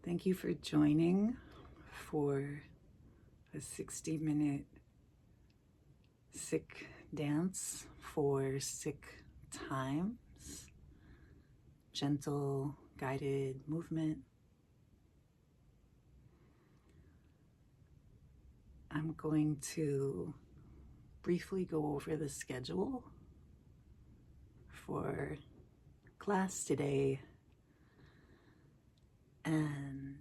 Thank you for joining for a 60-minute sick dance for sick times. Gentle, guided movement. I'm going to briefly go over the schedule for class today and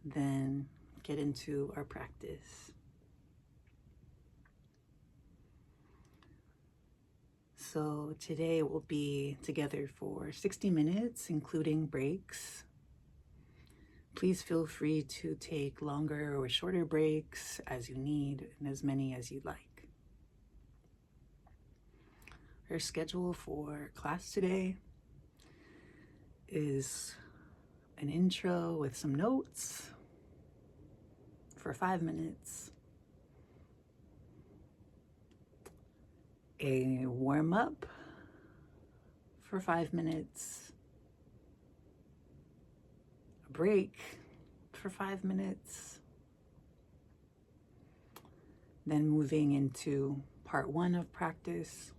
then get into our practice. So today we'll be together for 60 minutes, including breaks. Please feel free to take longer or shorter breaks as you need, and as many as you like. Our schedule for class today is an intro with some notes for 5 minutes, a warm-up for 5 minutes, a break for 5 minutes, then moving into part 1 of practice,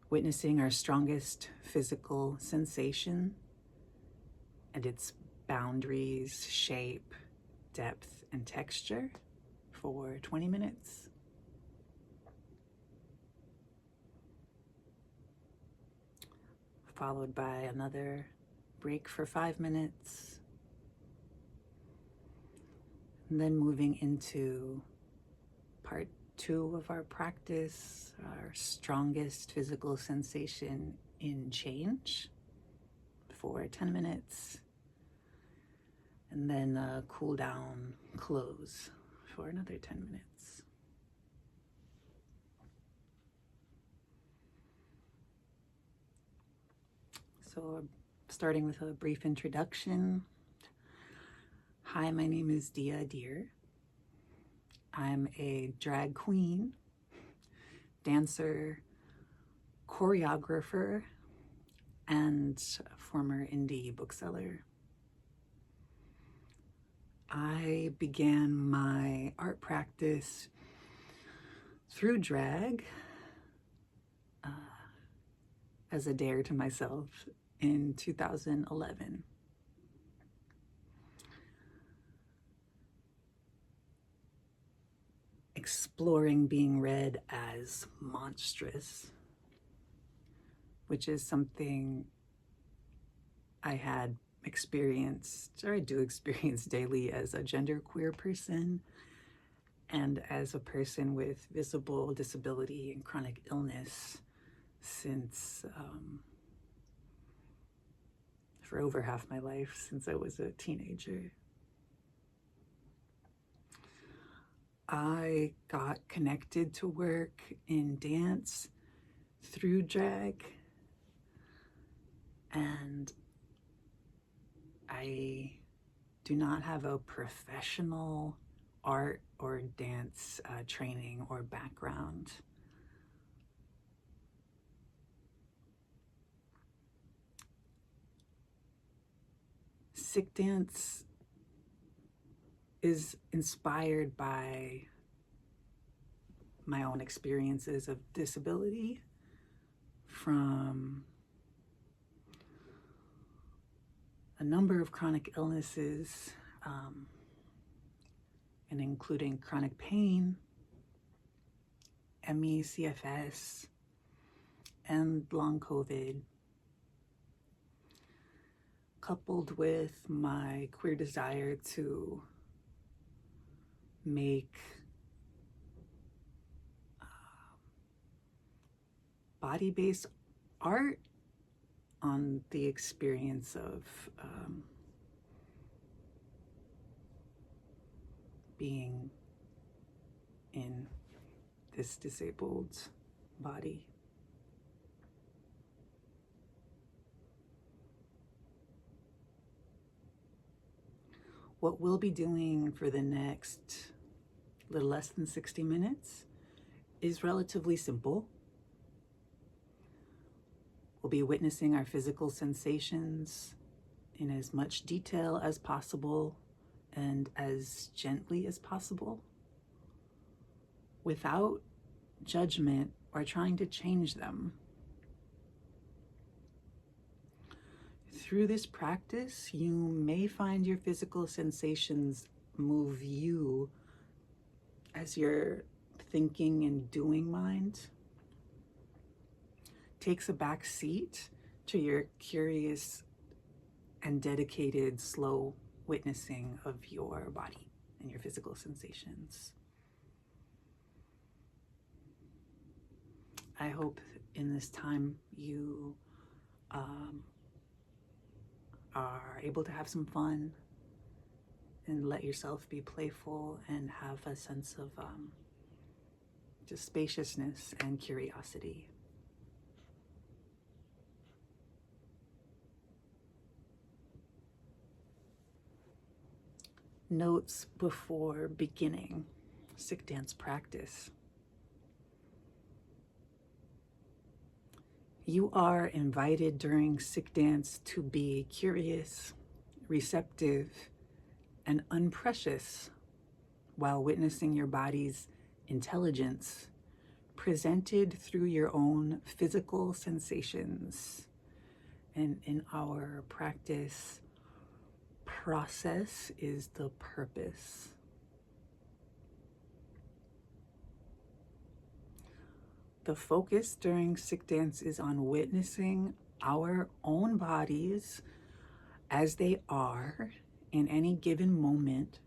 witnessing our strongest physical sensation and its boundaries, shape, depth, and texture for 20 minutes. Followed by another break for 5 minutes. And then moving into part 2 of our practice, our strongest physical sensation in change for 10 minutes. And then a cool down close for another 10 minutes. So starting with a brief introduction. Hi, my name is Dia Deer. I'm a drag queen, dancer, choreographer, and former indie bookseller. I began my art practice through drag as a dare to myself in 2011. Exploring being read as monstrous, which is something I had experienced, or I do experience daily as a genderqueer person and as a person with visible disability and chronic illness since for over half my life, since I was a teenager. I got connected to work in dance through drag, and I do not have a professional art or dance training or background. Sick dance is inspired by my own experiences of disability, from a number of chronic illnesses, and including chronic pain, ME, CFS, and long COVID, coupled with my queer desire to make body-based art on the experience of being in this disabled body. What we'll be doing for the next little less than 60 minutes is relatively simple. We'll be witnessing our physical sensations in as much detail as possible and as gently as possible, without judgment or trying to change them. Through this practice, you may find your physical sensations move you as your thinking and doing mind takes a back seat to your curious and dedicated, slow witnessing of your body and your physical sensations. I hope in this time you are able to have some fun and let yourself be playful and have a sense of just spaciousness and curiosity. Notes before beginning sick dance practice. You are invited during sick dance to be curious, receptive, and unprecious while witnessing your body's intelligence presented through your own physical sensations. And in our practice, process is the purpose. The focus during sick dance is on witnessing our own bodies as they are in any given moment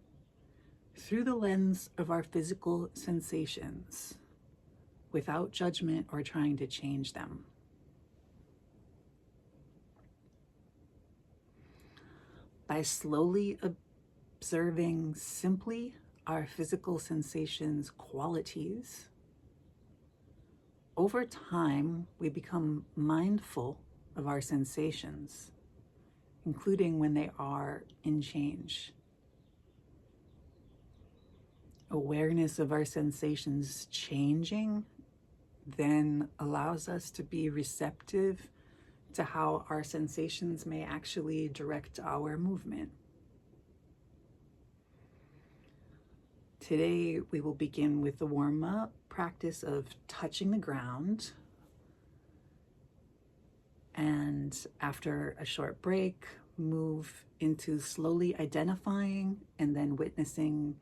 through the lens of our physical sensations, without judgment or trying to change them. By slowly observing simply our physical sensations' qualities, over time we become mindful of our sensations, including when they are in change. Awareness of our sensations changing then allows us to be receptive to how our sensations may actually direct our movement. Today, we will begin with the warm-up practice of touching the ground. And after a short break, move into slowly identifying and then witnessing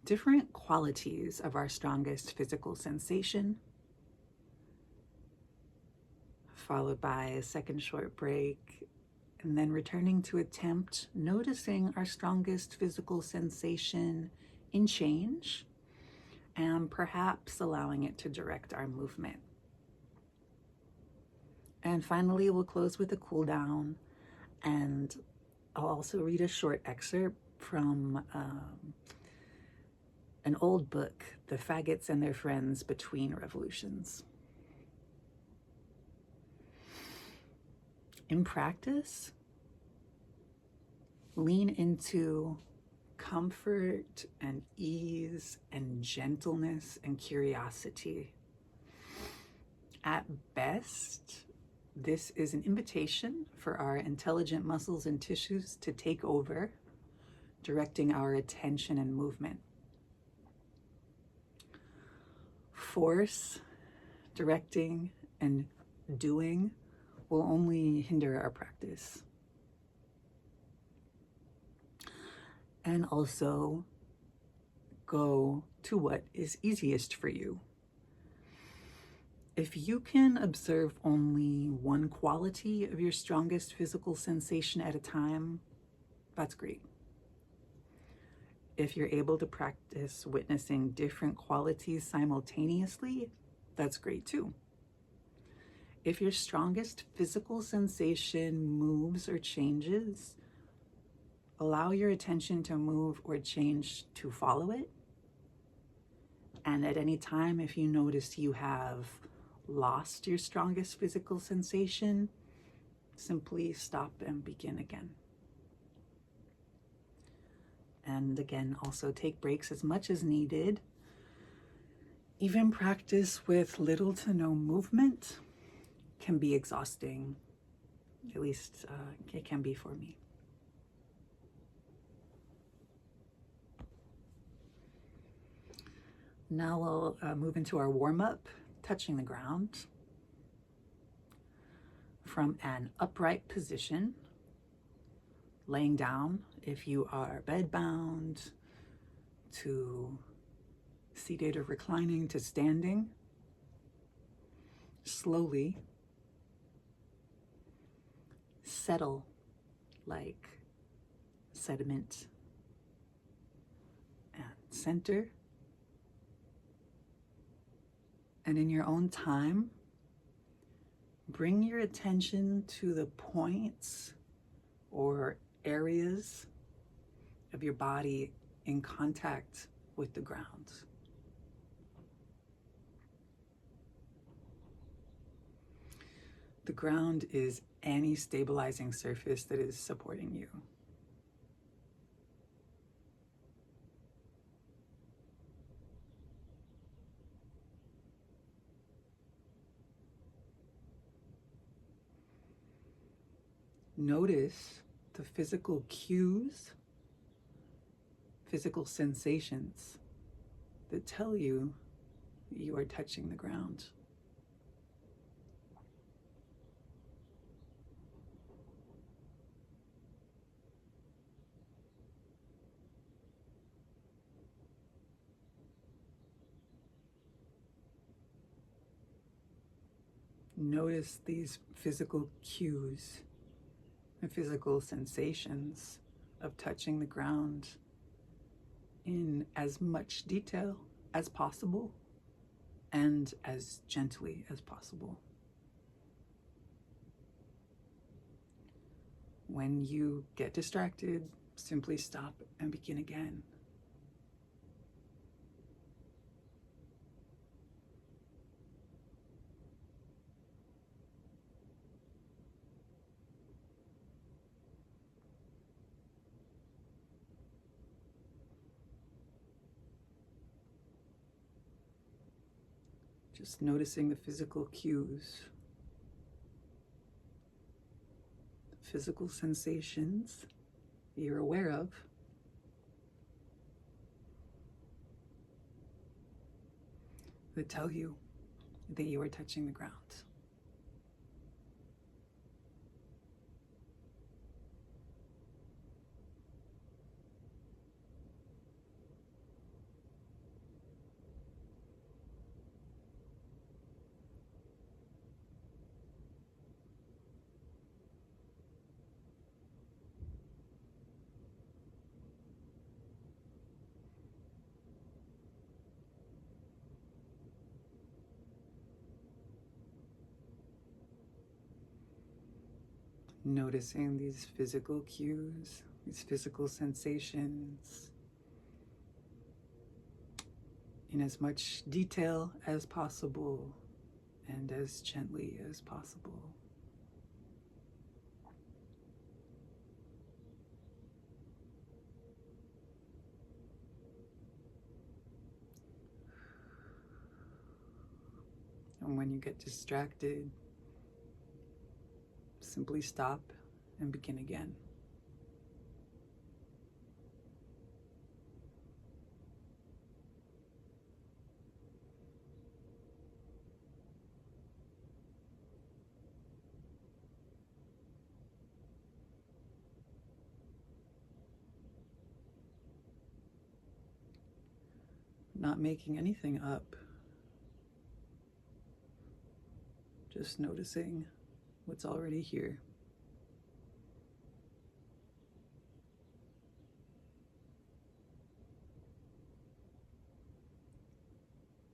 different qualities of our strongest physical sensation, followed by a second short break, and then returning to attempt noticing our strongest physical sensation in change, and perhaps allowing it to direct our movement. And finally, we'll close with a cool down, and I'll also read a short excerpt from an old book, The Faggots and Their Friends Between Revolutions. In practice, lean into comfort and ease and gentleness and curiosity. At best, this is an invitation for our intelligent muscles and tissues to take over, directing our attention and movement. Force, directing, and doing will only hinder our practice. And also go to what is easiest for you. If you can observe only one quality of your strongest physical sensation at a time, that's great. If you're able to practice witnessing different qualities simultaneously, that's great too. If your strongest physical sensation moves or changes, allow your attention to move or change to follow it. And at any time, if you notice you have lost your strongest physical sensation, simply stop and begin again. And again, also take breaks as much as needed. Even practice with little to no movement can be exhausting. At least it can be for me. Now we'll move into our warm-up, touching the ground from an upright position, laying down if you are bedbound, to seated or reclining to standing. Slowly settle like sediment and center. And in your own time, bring your attention to the points or areas of your body in contact with the ground. The ground is any stabilizing surface that is supporting you. Notice the physical cues, physical sensations that tell you that you are touching the ground. Notice these physical cues and physical sensations of touching the ground in as much detail as possible and as gently as possible. When you get distracted, simply stop and begin again. Just noticing the physical cues, the physical sensations that you're aware of, that tell you that you are touching the ground. Noticing these physical cues, these physical sensations in as much detail as possible and as gently as possible. And when you get distracted, simply stop and begin again. Not making anything up, just noticing what's already here.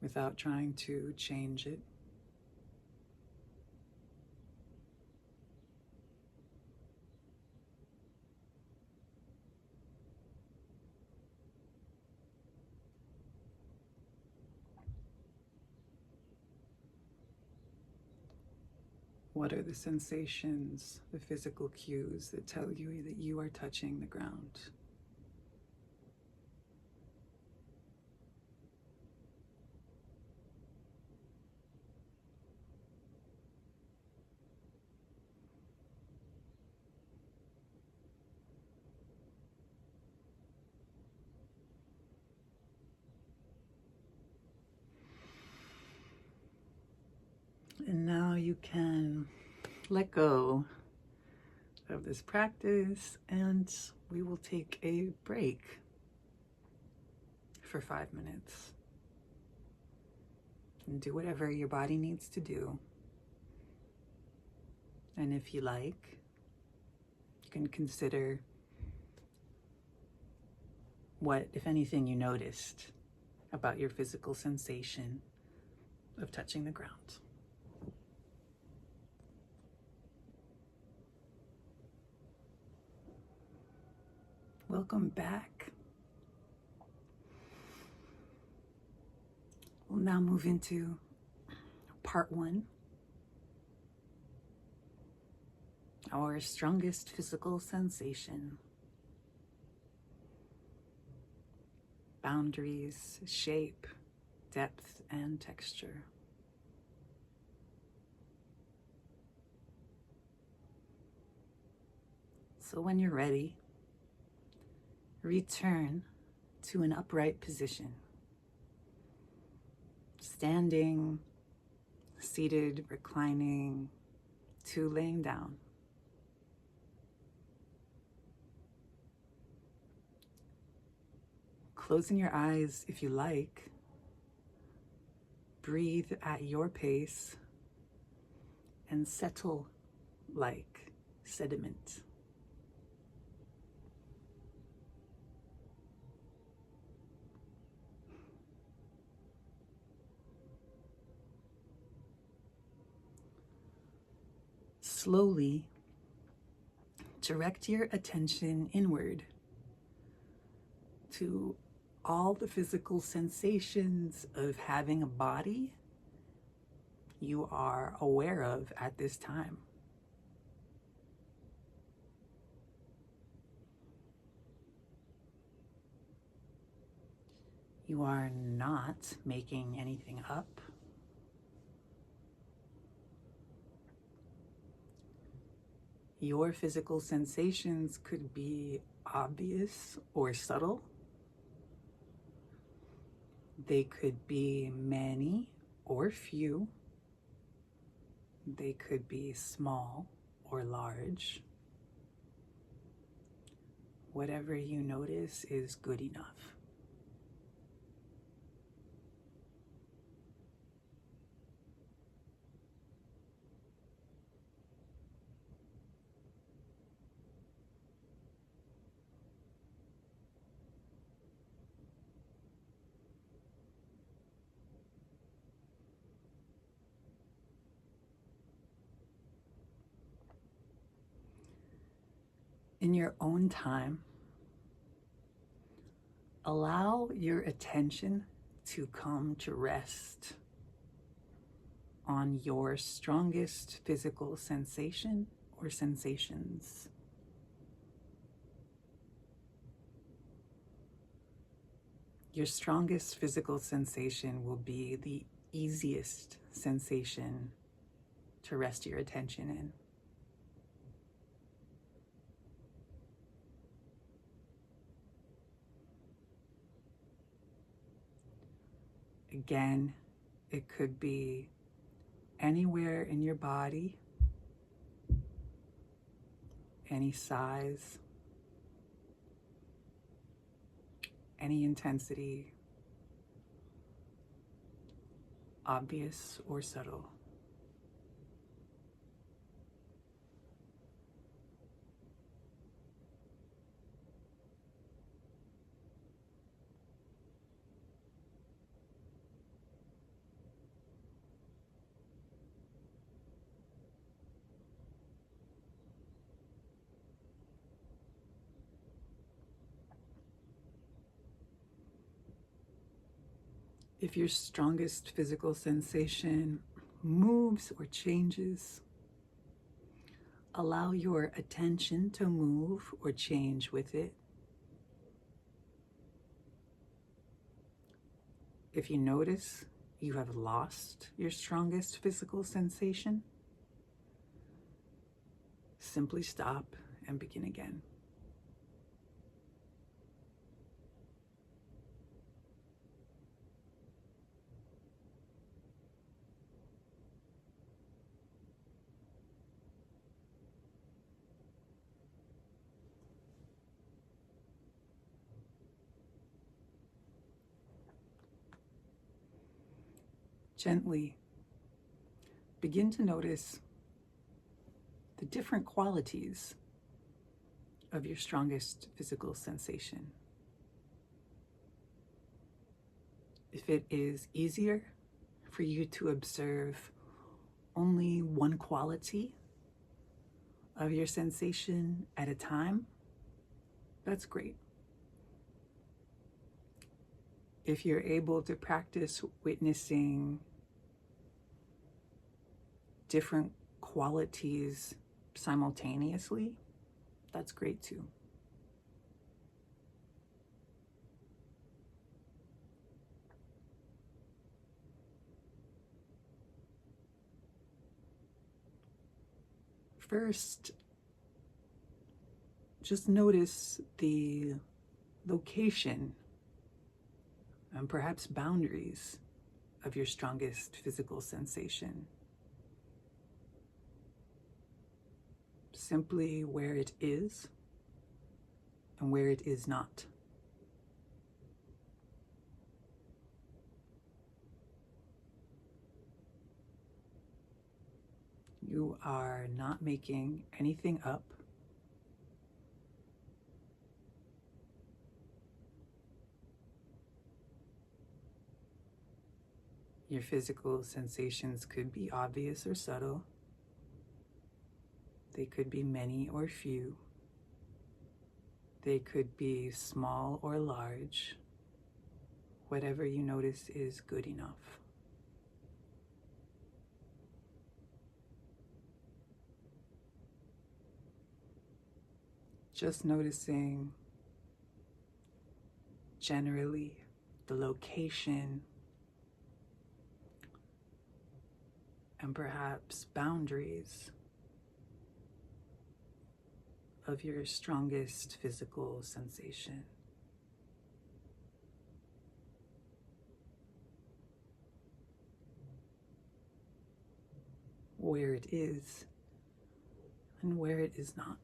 Without trying to change it. What are the sensations, the physical cues that tell you that you are touching the ground? And now you can let go of this practice, and we will take a break for 5 minutes and do whatever your body needs to do. And if you like, you can consider what, if anything, you noticed about your physical sensation of touching the ground. Welcome back. We'll now move into part 1, our strongest physical sensation. Boundaries, shape, depth, and texture. So when you're ready, return to an upright position. Standing, seated, reclining, to laying down. Closing your eyes if you like. Breathe at your pace and settle like sediment. Slowly direct your attention inward to all the physical sensations of having a body you are aware of at this time. You are not making anything up. Your physical sensations could be obvious or subtle. They could be many or few. They could be small or large. Whatever you notice is good enough. In your own time, allow your attention to come to rest on your strongest physical sensation or sensations. Your strongest physical sensation will be the easiest sensation to rest your attention in. Again, it could be anywhere in your body, any size, any intensity, obvious or subtle. If your strongest physical sensation moves or changes, allow your attention to move or change with it. If you notice you have lost your strongest physical sensation, simply stop and begin again. gently begin to notice the different qualities of your strongest physical sensation. If it is easier for you to observe only one quality of your sensation at a time, that's great. If you're able to practice witnessing different qualities simultaneously, that's great too. First, just notice the location and perhaps boundaries of your strongest physical sensation. Simply where it is and where it is not. You are not making anything up. Your physical sensations could be obvious or subtle. They could be many or few. They could be small or large. Whatever you notice is good enough. Just noticing generally the location and perhaps boundaries of your strongest physical sensation. Where it is and where it is not.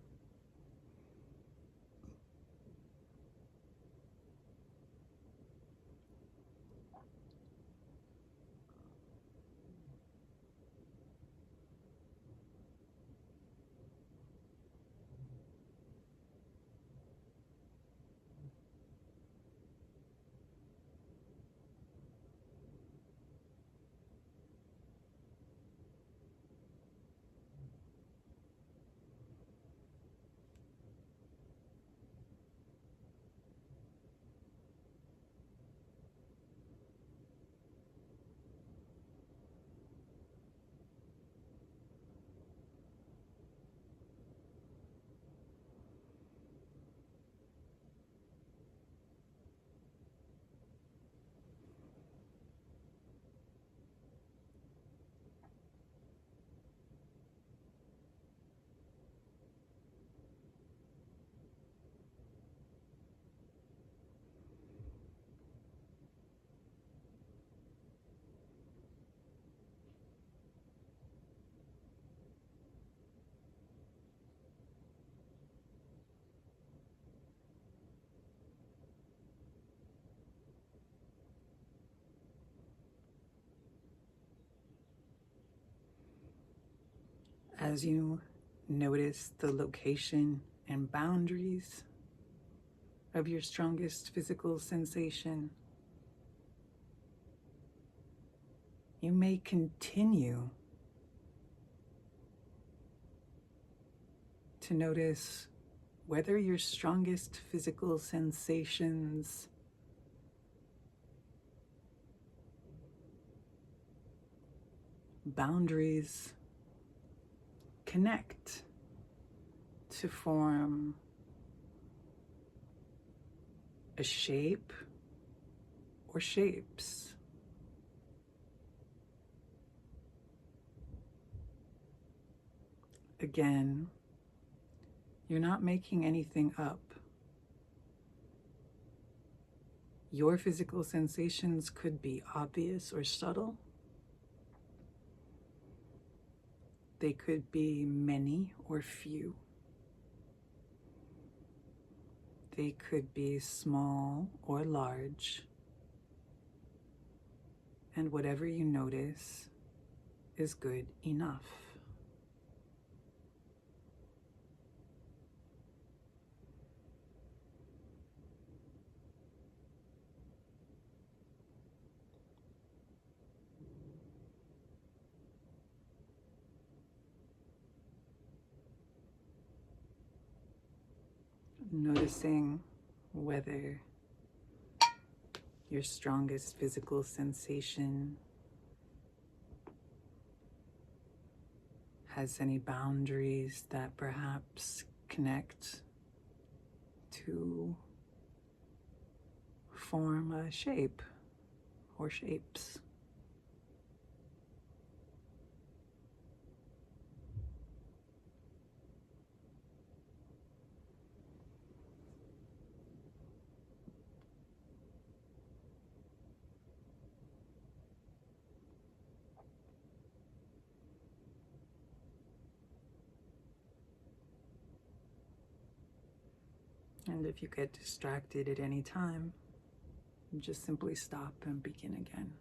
As you notice the location and boundaries of your strongest physical sensation, you may continue to notice whether your strongest physical sensations boundaries connect to form a shape or shapes. Again, you're not making anything up. Your physical sensations could be obvious or subtle. They could be many or few. They could be small or large. And whatever you notice is good enough. Noticing whether your strongest physical sensation has any boundaries that perhaps connect to form a shape or shapes. And if you get distracted at any time, just simply stop and begin again.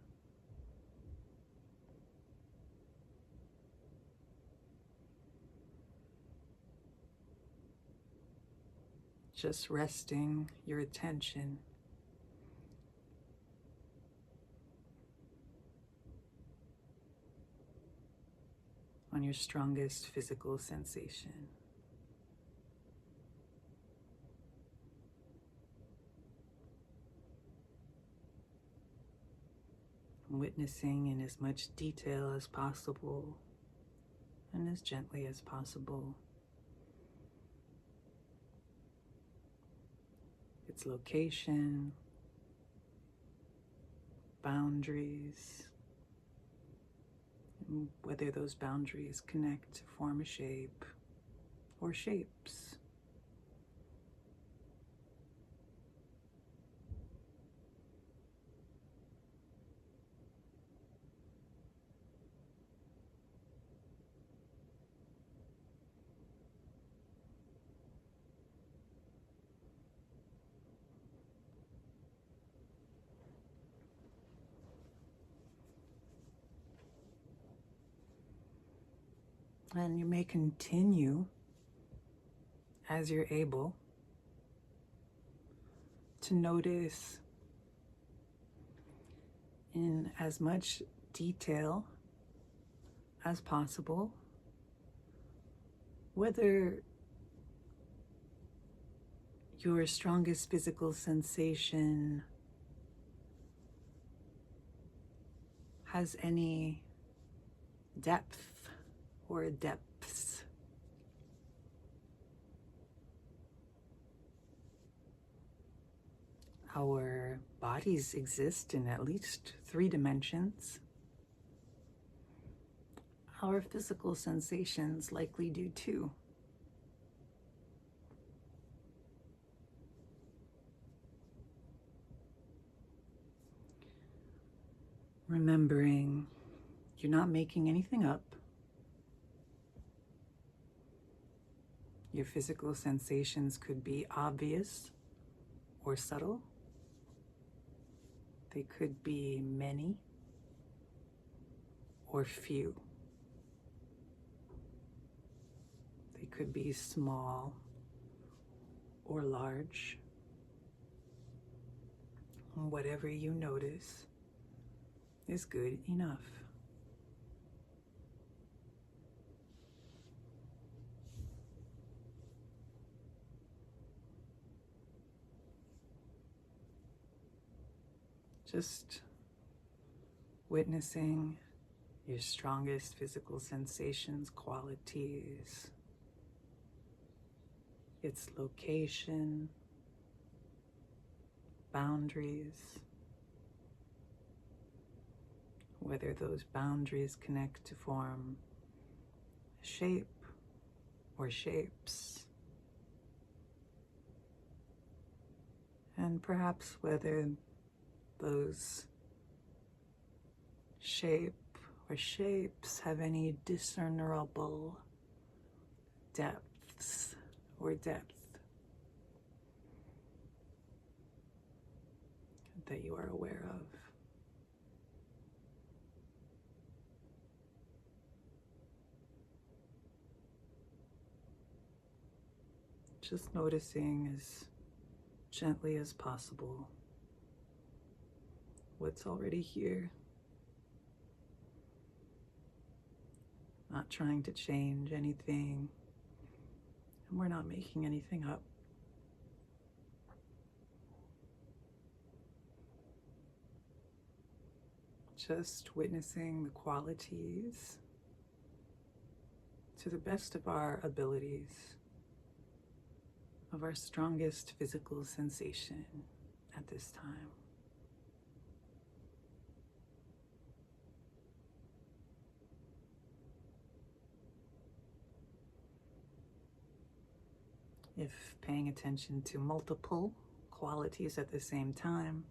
Just resting your attention on your strongest physical sensation. Witnessing in as much detail as possible and as gently as possible its location, boundaries, and whether those boundaries connect to form a shape or shapes. And you may continue as you're able to notice in as much detail as possible whether your strongest physical sensation has any depth or depths. Our bodies exist in at least 3 dimensions. Our physical sensations likely do too. Remembering you're not making anything up. Your physical sensations could be obvious or subtle. They could be many or few. They could be small or large. Whatever you notice is good enough. Just witnessing your strongest physical sensations, qualities, its location, boundaries, whether those boundaries connect to form a shape or shapes, and perhaps whether those shape or shapes have any discernible depths or depth that you are aware of. just noticing as gently as possible what's already here. Not trying to change anything, and we're not making anything up. Just witnessing the qualities to the best of our abilities of our strongest physical sensation at this time. If paying attention to multiple qualities at the same time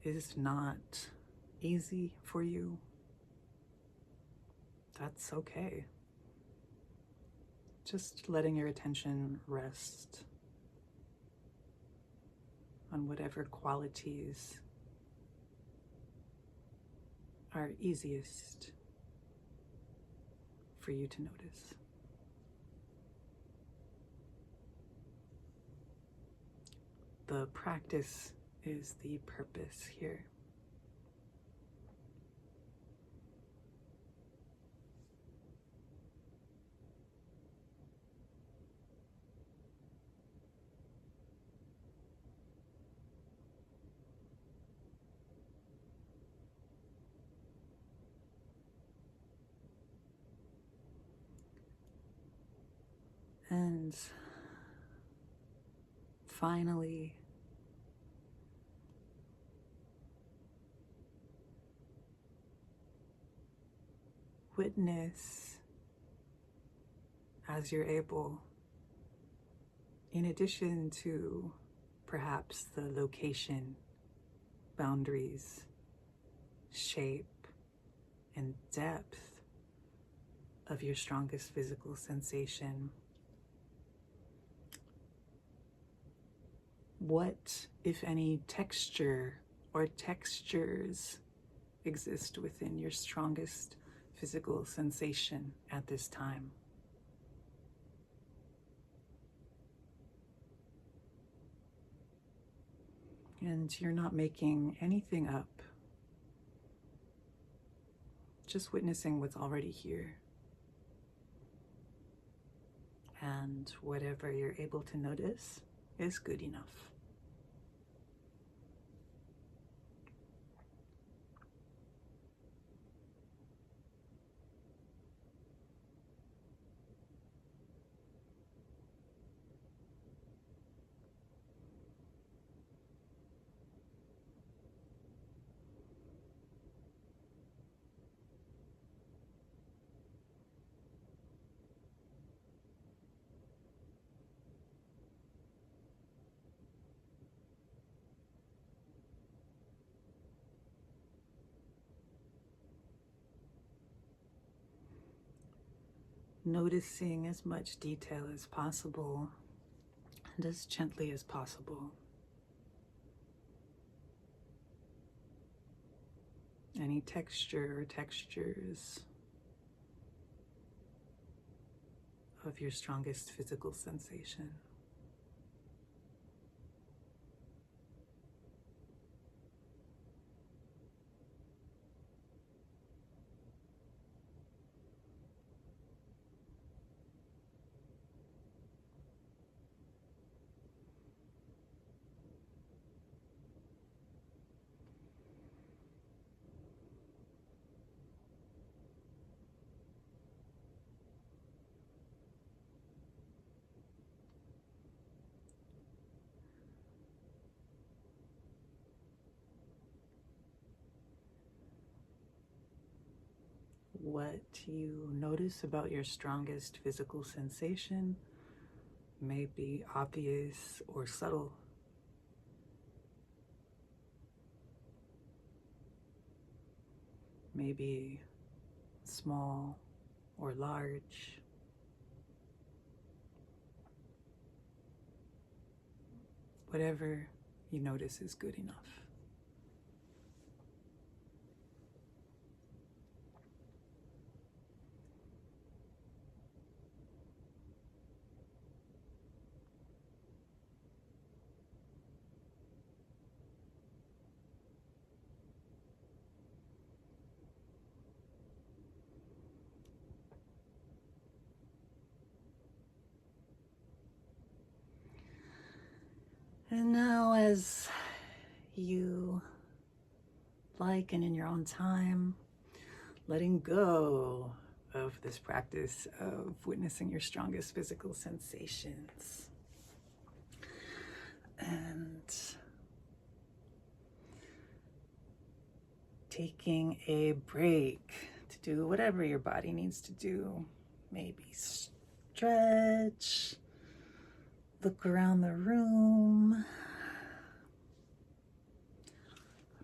is not easy for you, that's okay. Just letting your attention rest on whatever qualities are easiest for you to notice. The practice is the purpose here. And finally, witness as you're able, in addition to perhaps the location, boundaries, shape, and depth of your strongest physical sensation. What, if any, texture or textures exist within your strongest physical sensation at this time? And you're not making anything up, just witnessing what's already here. And whatever you're able to notice is good enough. Noticing as much detail as possible and as gently as possible. Any texture or textures of your strongest physical sensation. What you notice about your strongest physical sensation may be obvious or subtle. Maybe small or large. Whatever you notice is good enough. And now, as you like and in your own time, letting go of this practice of witnessing your strongest physical sensations. And taking a break to do whatever your body needs to do. Maybe stretch, look around the room,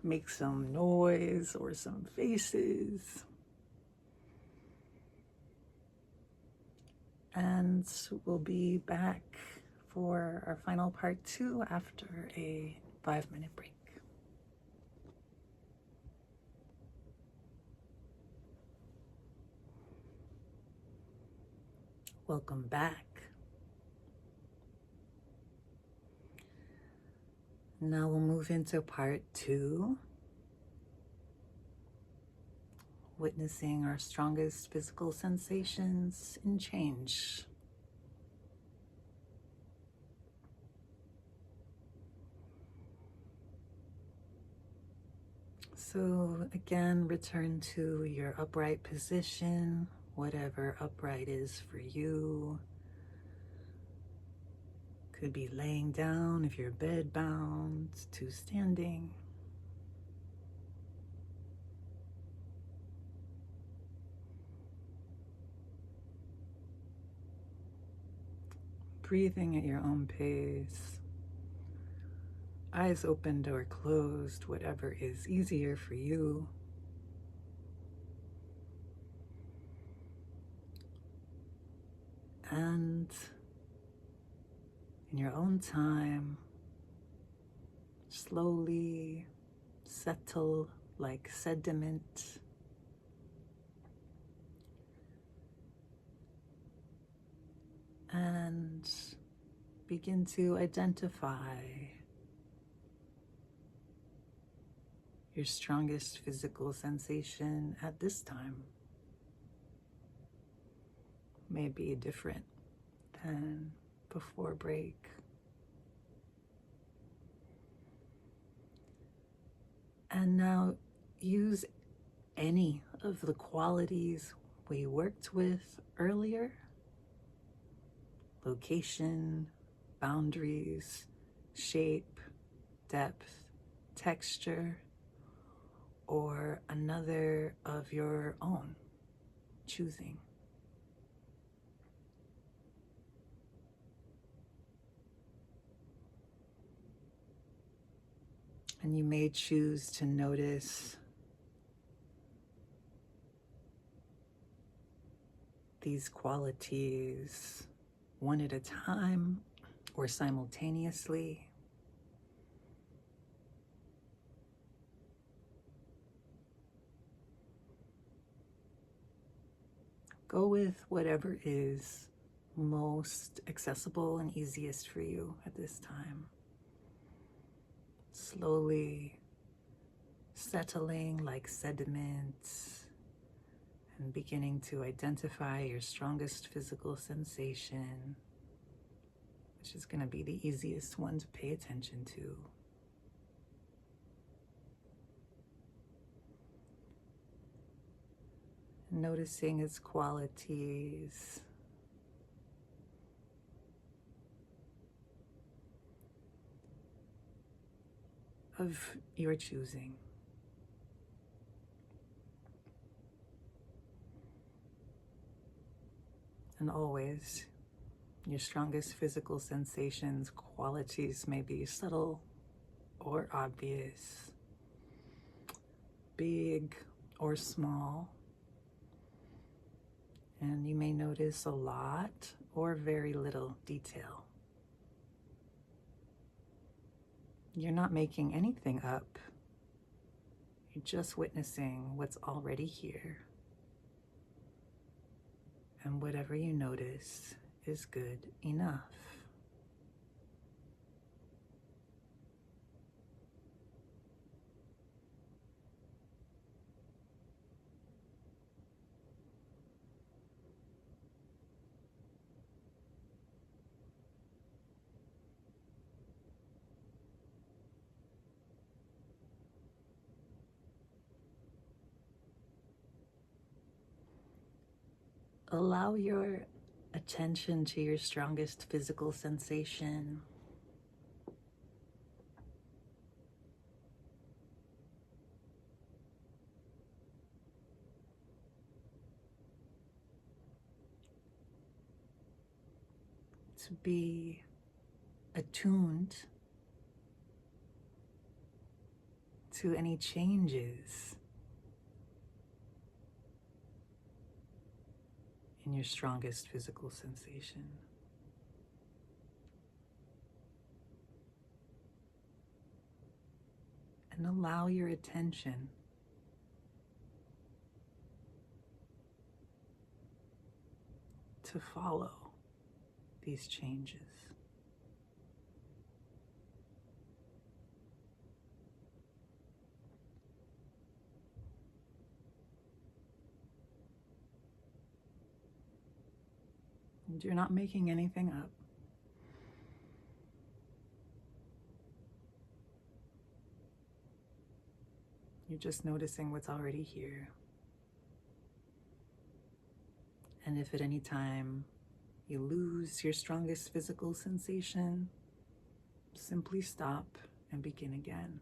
make some noise or some faces. And we'll be back for our final part 2 after a 5-minute break. Welcome back. Now we'll move into part 2, witnessing our strongest physical sensations in change. So again, return to your upright position, whatever upright is for you. Could be laying down if you're bed bound, to standing. Breathing at your own pace. Eyes opened or closed, whatever is easier for you. And in your own time, slowly settle like sediment. And begin to identify your strongest physical sensation at this time. May be different than before break. And now use any of the qualities we worked with earlier. Location, boundaries, shape, depth, texture, or another of your own choosing. And you may choose to notice these qualities one at a time or simultaneously. Go with whatever is most accessible and easiest for you at this time. Slowly settling like sediment and beginning to identify your strongest physical sensation, which is going to be the easiest one to pay attention to. Noticing its qualities. Of your choosing. And always, your strongest physical sensations, qualities may be subtle or obvious, big or small. And you may notice a lot or very little detail. You're not making anything up. You're just witnessing what's already here. And whatever you notice is good enough. Allow your attention to your strongest physical sensation. To be attuned to any changes in your strongest physical sensation. And allow your attention to follow these changes. And you're not making anything up. You're just noticing what's already here. And if at any time you lose your strongest physical sensation, simply stop and begin again.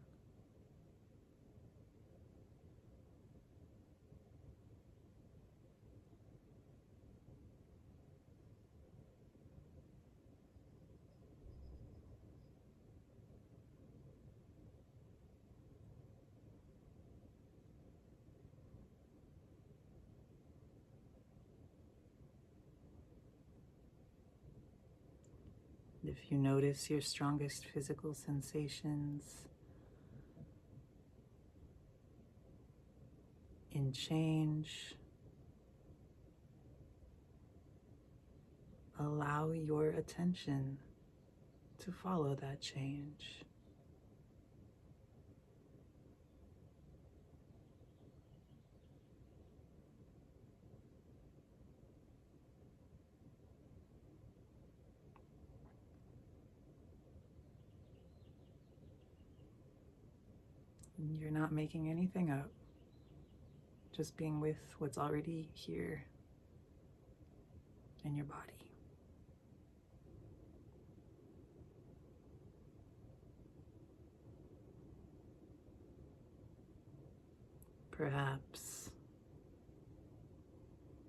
If you notice your strongest physical sensations in change, allow your attention to follow that change. You're not making anything up, just being with what's already here in your body. Perhaps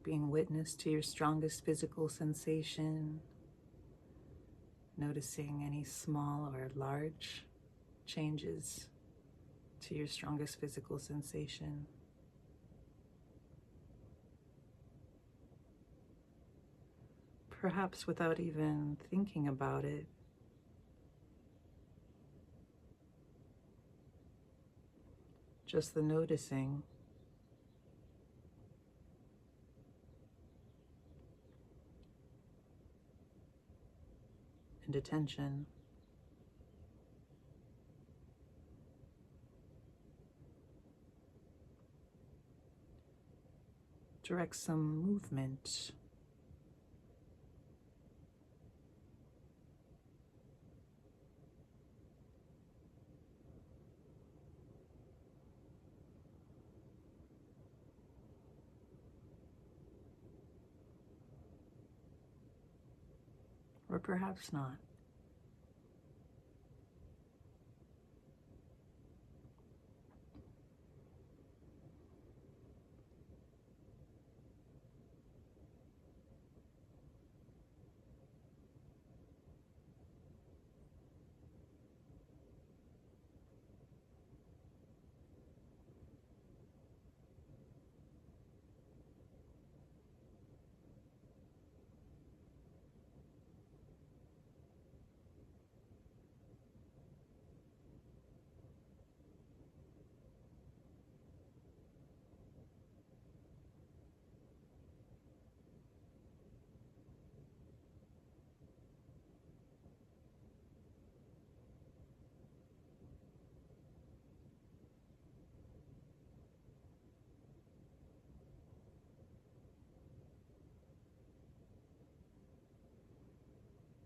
being witness to your strongest physical sensation, noticing any small or large changes to your strongest physical sensation. Perhaps without even thinking about it, just the noticing and attention direct some movement or perhaps not.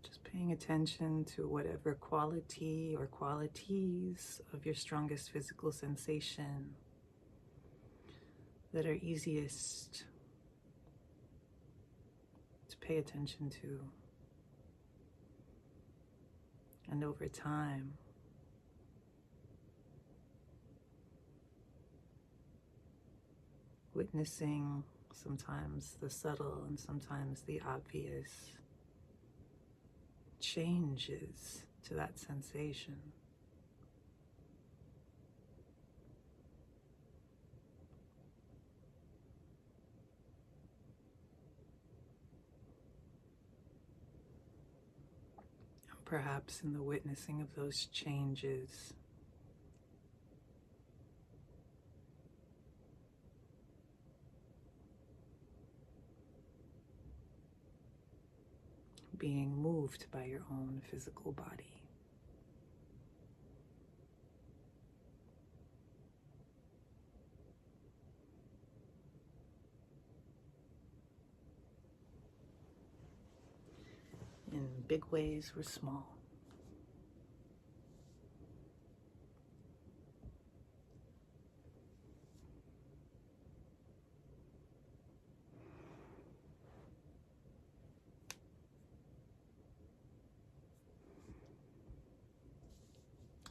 Just paying attention to whatever quality or qualities of your strongest physical sensation that are easiest pay attention to. And over time, witnessing sometimes the subtle and sometimes the obvious changes to that sensation. And perhaps in the witnessing of those changes, being moved by your own physical body. In big ways or small.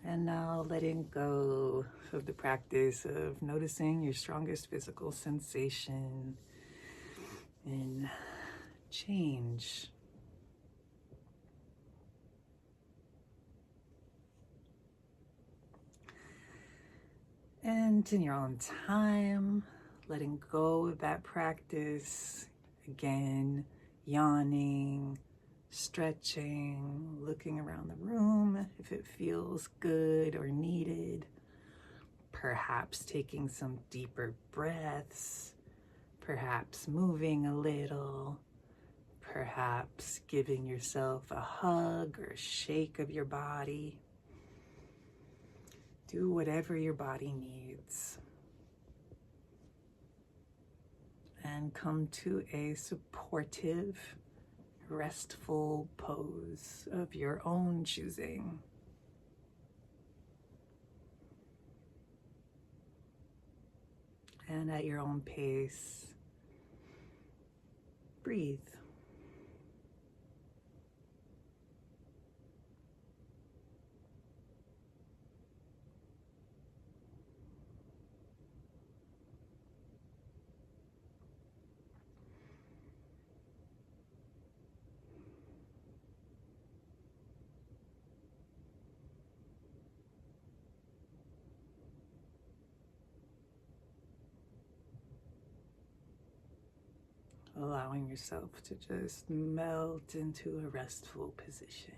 And now letting go of the practice of noticing your strongest physical sensation in change. And in your own time, letting go of that practice, again, yawning, stretching, looking around the room if it feels good or needed, perhaps taking some deeper breaths, perhaps moving a little, perhaps giving yourself a hug or a shake of your body. Do whatever your body needs. And come to a supportive, restful pose of your own choosing. And at your own pace, breathe. Allowing yourself to just melt into a restful position.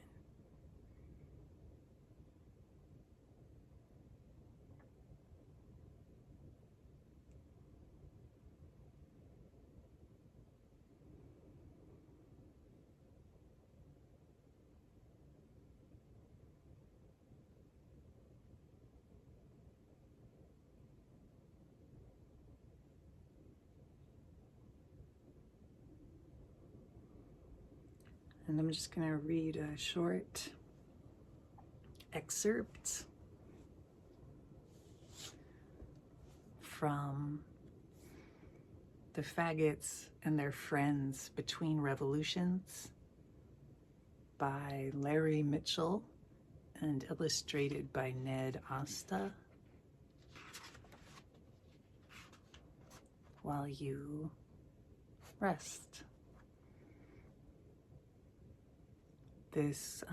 And I'm just going to read a short excerpt from The Faggots and Their Friends Between Revolutions by Larry Mitchell and illustrated by Ned Asta. While you rest. This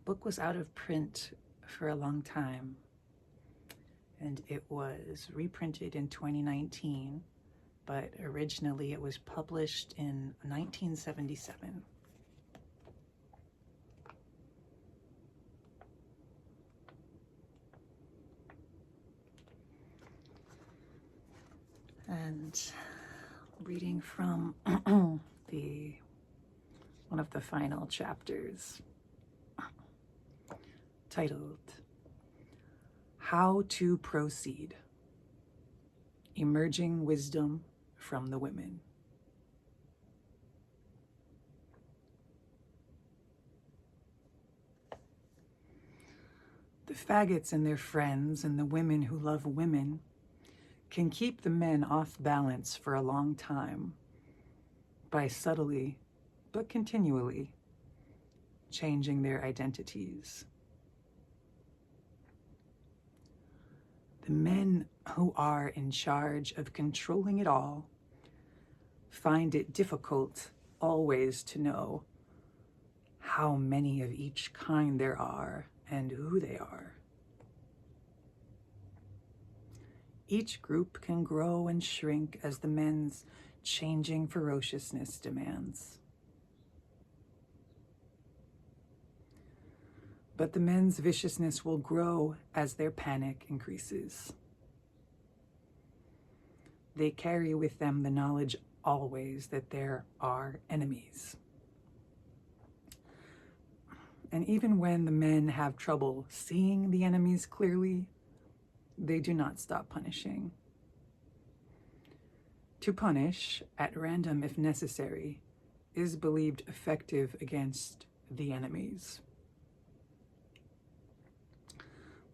book was out of print for a long time, and it was reprinted in 2019, but originally it was published in 1977. And reading from one of the final chapters, titled, How to Proceed, Emerging Wisdom from the Women. The faggots and their friends and the women who love women can keep the men off balance for a long time by subtly but continually changing their identities. The men who are in charge of controlling it all find it difficult always to know how many of each kind there are and who they are. Each group can grow and shrink as the men's changing ferociousness demands. But the men's viciousness will grow as their panic increases. They carry with them the knowledge always that there are enemies. And even when the men have trouble seeing the enemies clearly, they do not stop punishing. To punish, at random if necessary, is believed effective against the enemies.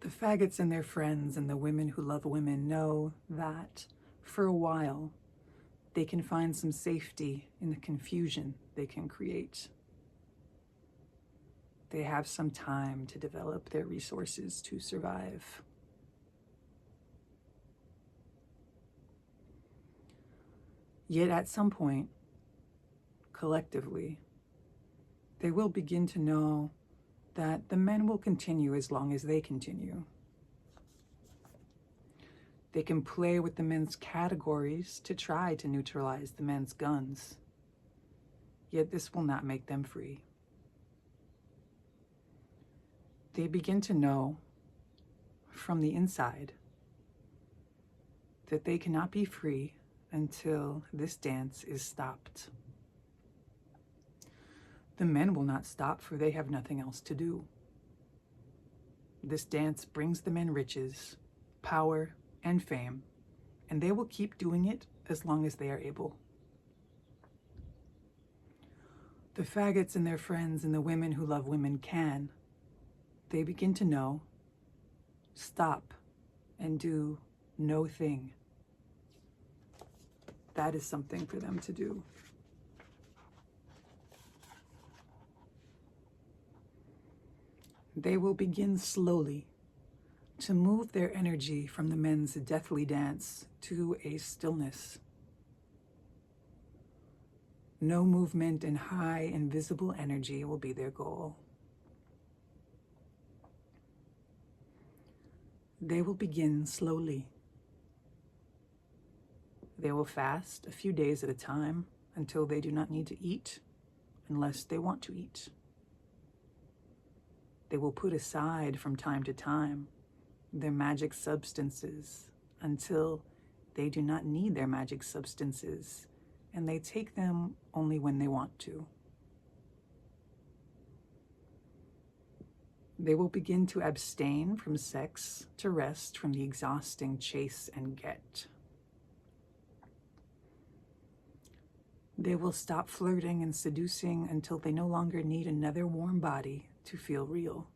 The faggots and their friends and the women who love women know that, for a while, they can find some safety in the confusion they can create. They have some time to develop their resources to survive. Yet at some point, collectively, they will begin to know that the men will continue as long as they continue. They can play with the men's categories to try to neutralize the men's guns, yet this will not make them free. They begin to know from the inside that they cannot be free until this dance is stopped. The men will not stop, for they have nothing else to do. This dance brings the men riches, power, and fame, and they will keep doing it as long as they are able. The faggots and their friends and the women who love women can, they begin to know, stop and do no thing. That is something for them to do. They will begin slowly to move their energy from the men's deathly dance to a stillness. No movement in high and visible energy will be their goal. They will begin slowly. They will fast a few days at a time until they do not need to eat unless they want to eat. They will put aside from time to time their magic substances until they do not need their magic substances, and they take them only when they want to. They will begin to abstain from sex to rest from the exhausting chase and get. They will stop flirting and seducing until they no longer need another warm body to feel real.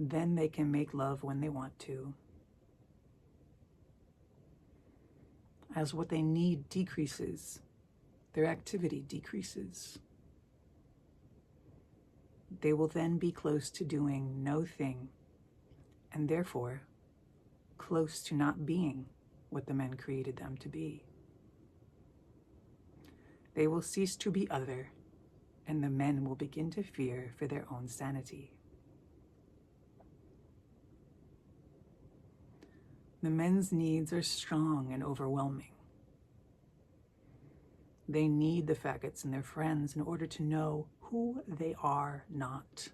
Then they can make love when they want to. As what they need decreases, their activity decreases. They will then be close to doing no thing, and therefore close to not being what the men created them to be. They will cease to be other, and the men will begin to fear for their own sanity. The men's needs are strong and overwhelming. They need the faggots and their friends in order to know who they are not.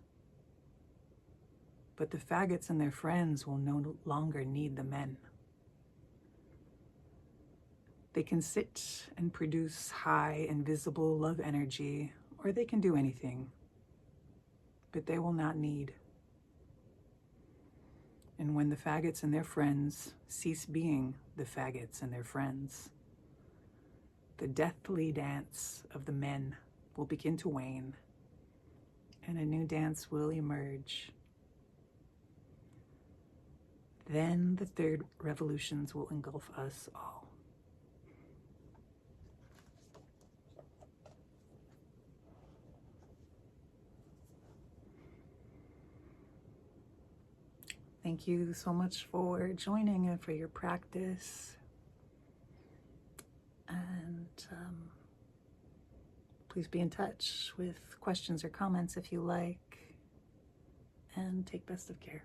But the faggots and their friends will no longer need the men. They can sit and produce high and visible love energy, or they can do anything, but they will not need. And when the faggots and their friends cease being the faggots and their friends, the deathly dance of the men will begin to wane, and a new dance will emerge. Then the third revolutions will engulf us all. thank you so much for joining and for your practice. And please be in touch with questions or comments if you like. And take best of care.